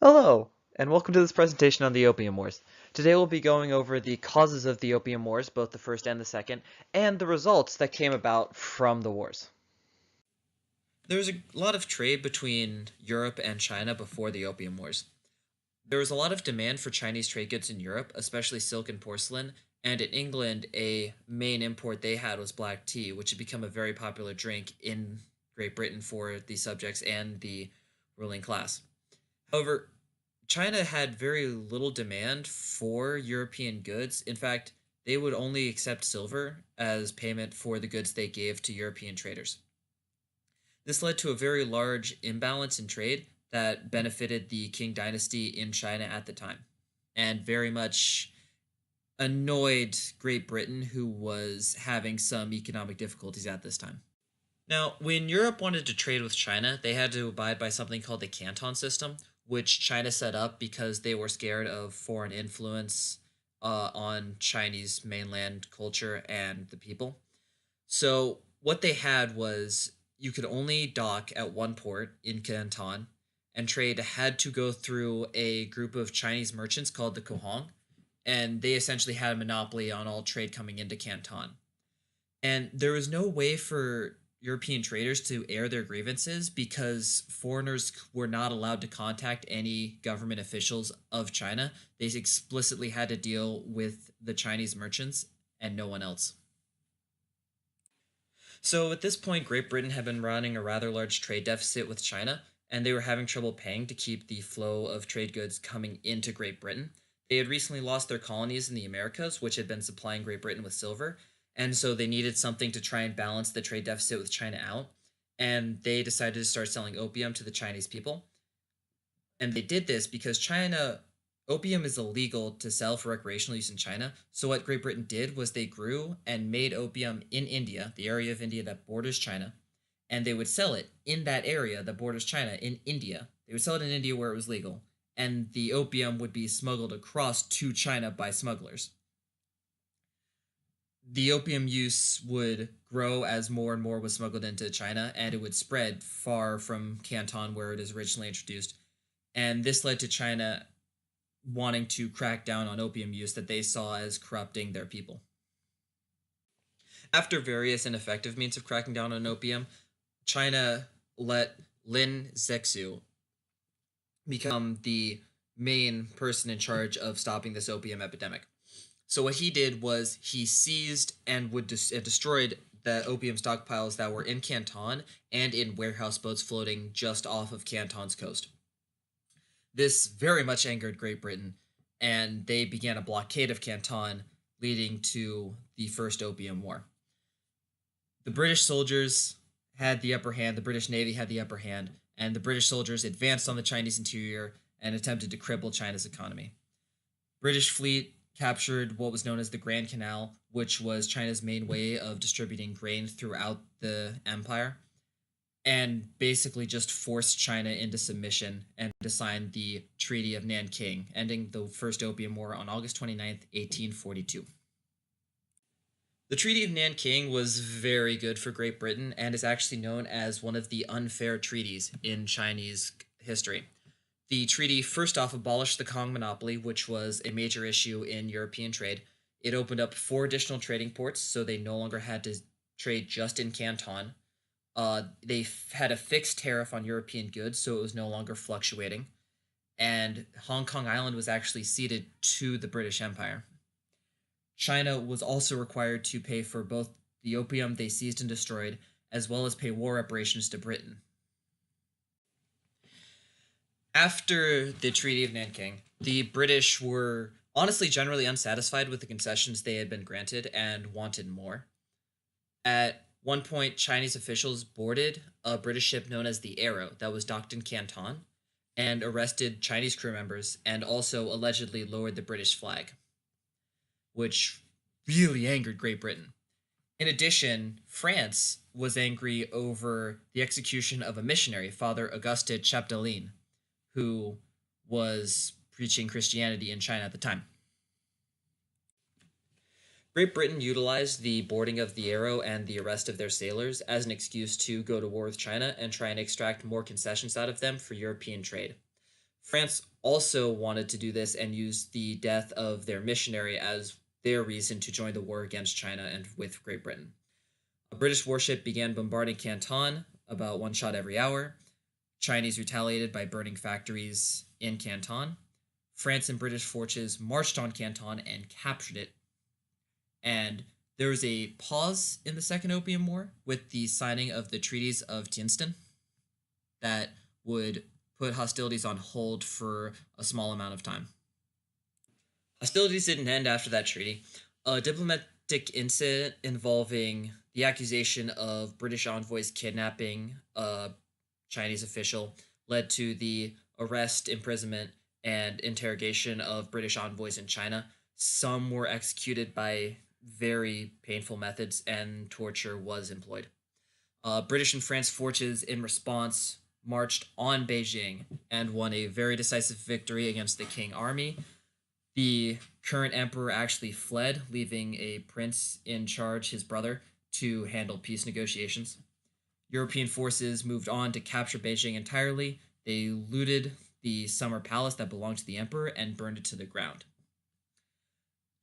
Hello, and welcome to this presentation on the Opium Wars. Today we'll be going over the causes of the Opium Wars, both the first and the second, and the results that came about from the wars. There was a lot of trade between Europe and China before the Opium Wars. There was a lot of demand for Chinese trade goods in Europe, especially silk and porcelain, and in England, a main import they had was black tea, which had become a very popular drink in Great Britain for the subjects and the ruling class. However, China had very little demand for European goods. In fact, they would only accept silver as payment for the goods they gave to European traders. This led to a very large imbalance in trade that benefited the Qing dynasty in China at the time and very much annoyed Great Britain, who was having some economic difficulties at this time. Now, when Europe wanted to trade with China, they had to abide by something called the Canton system, which China set up because they were scared of foreign influence on Chinese mainland culture and the people. So, what they had was you could only dock at one port in Canton, and trade had to go through a group of Chinese merchants called the Kohong, and they essentially had a monopoly on all trade coming into Canton. And there was no way for European traders to air their grievances because foreigners were not allowed to contact any government officials of China. They explicitly had to deal with the Chinese merchants and no one else. So at this point, Great Britain had been running a rather large trade deficit with China, and they were having trouble paying to keep the flow of trade goods coming into Great Britain. They had recently lost their colonies in the Americas, which had been supplying Great Britain with silver, and so they needed something to try and balance the trade deficit with China out. And they decided to start selling opium to the Chinese people. And they did this because opium is illegal to sell for recreational use in China. So what Great Britain did was they grew and made opium in India, the area of India that borders China, and they would sell it in that area that borders China in India. They would sell it in India where it was legal, and the opium would be smuggled across to China by smugglers. The opium use would grow as more and more was smuggled into China, and it would spread far from Canton, where it is originally introduced. And this led to China wanting to crack down on opium use that they saw as corrupting their people. After various ineffective means of cracking down on opium, China let Lin Zexu become the main person in charge of stopping this opium epidemic. So what he did was he seized and destroyed the opium stockpiles that were in Canton and in warehouse boats floating just off of Canton's coast. This very much angered Great Britain, and they began a blockade of Canton, leading to the First Opium War. The British soldiers had the upper hand, the British Navy had the upper hand, and the British soldiers advanced on the Chinese interior and attempted to cripple China's economy. British fleet captured what was known as the Grand Canal, which was China's main way of distributing grain throughout the empire, and basically just forced China into submission and to sign the Treaty of Nanking, ending the First Opium War on August 29th, 1842. The Treaty of Nanking was very good for Great Britain and is actually known as one of the unfair treaties in Chinese history. The treaty first off abolished the Kong monopoly, which was a major issue in European trade. It opened up 4 additional trading ports, so they no longer had to trade just in Canton. They had a fixed tariff on European goods, so it was no longer fluctuating. And Hong Kong Island was actually ceded to the British Empire. China was also required to pay for both the opium they seized and destroyed, as well as pay war reparations to Britain. After the Treaty of Nanking, the British were honestly generally unsatisfied with the concessions they had been granted and wanted more. At one point, Chinese officials boarded a British ship known as the Arrow that was docked in Canton and arrested Chinese crew members and also allegedly lowered the British flag, which really angered Great Britain. In addition, France was angry over the execution of a missionary, Father Auguste Chapdelaine, who was preaching Christianity in China at the time. Great Britain utilized the boarding of the Arrow and the arrest of their sailors as an excuse to go to war with China and try and extract more concessions out of them for European trade. France also wanted to do this and used the death of their missionary as their reason to join the war against China and with Great Britain. A British warship began bombarding Canton about one shot every hour. Chinese retaliated by burning factories in Canton. France and British forces marched on Canton and captured it. And there was a pause in the Second Opium War with the signing of the treaties of Tientsin that would put hostilities on hold for a small amount of time. Hostilities didn't end after that treaty. A diplomatic incident involving the accusation of British envoys kidnapping a Chinese official led to the arrest, imprisonment, and interrogation of British envoys in China. Some were executed by very painful methods, and torture was employed. British and French forces, in response, marched on Beijing and won a very decisive victory against the Qing army. The current emperor actually fled, leaving a prince in charge, his brother, to handle peace negotiations. European forces moved on to capture Beijing entirely. They looted the summer palace that belonged to the emperor and burned it to the ground.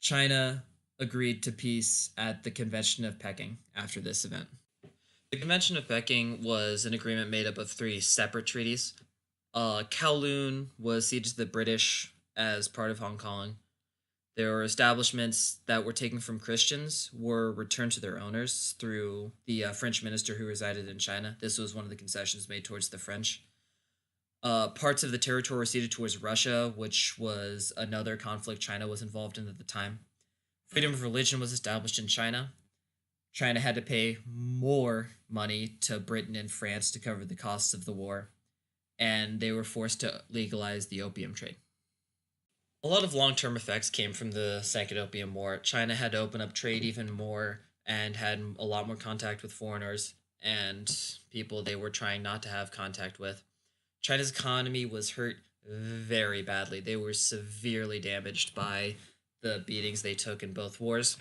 China agreed to peace at the Convention of Peking after this event. The Convention of Peking was an agreement made up of three separate treaties. Kowloon was ceded to the British as part of Hong Kong. There were establishments that were taken from Christians were returned to their owners through the French minister who resided in China. This was one of the concessions made towards the French. Parts of the territory were ceded towards Russia, which was another conflict China was involved in at the time. Freedom of religion was established in China. China had to pay more money to Britain and France to cover the costs of the war, and they were forced to legalize the opium trade. A lot of long-term effects came from the Second Opium War. China had to open up trade even more and had a lot more contact with foreigners and people they were trying not to have contact with. China's economy was hurt very badly. They were severely damaged by the beatings they took in both wars.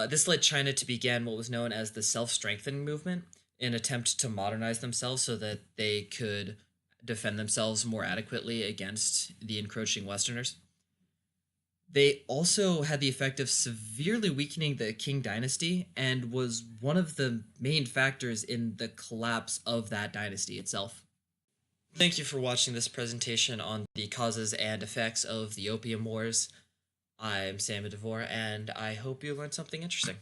This led China to begin what was known as the self-strengthening movement, an attempt to modernize themselves so that they could defend themselves more adequately against the encroaching Westerners. They also had the effect of severely weakening the Qing dynasty and was one of the main factors in the collapse of that dynasty itself. Thank you for watching this presentation on the causes and effects of the Opium Wars. I'm Sam DeVore, and I hope you learned something interesting.